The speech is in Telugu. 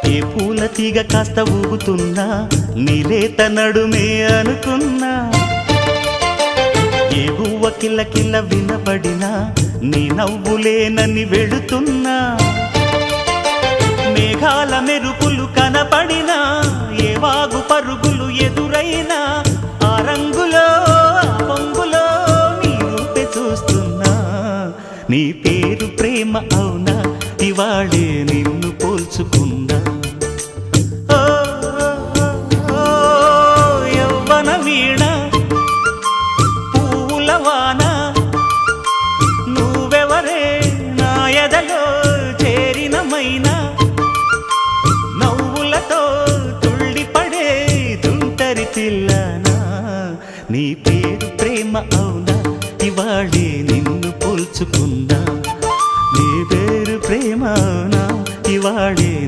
ఏ పూల తీగ కాస్త ఊగుతున్నా నీలేత నడుమే అనుకున్నా ఏ గువ్వ కిల్ల కిల్ల వినబడినా నీ నవ్వులేనని వెళుతున్నా మేఘాల మెరుపులు కనపడినా ఏ వాగు పరుగులు ఎదురైనా ఆ రంగులో ఆ పొంగులో నీ రూపే చూస్తున్నా నీ పేరు ప్రేమ అవునా ఇవాళే నిన్ను పోల్చుకున్నా యవ్వన వీణ పూల వాన నువ్వెవరే నా ఎదలో చేరిన మైనా నవ్వులతో తుళ్ళిపడే తుంటరి పిల్లనా నీ పేరు ప్రేమ అవునా ఇవాళే నిన్ను పోల్చుకున్నా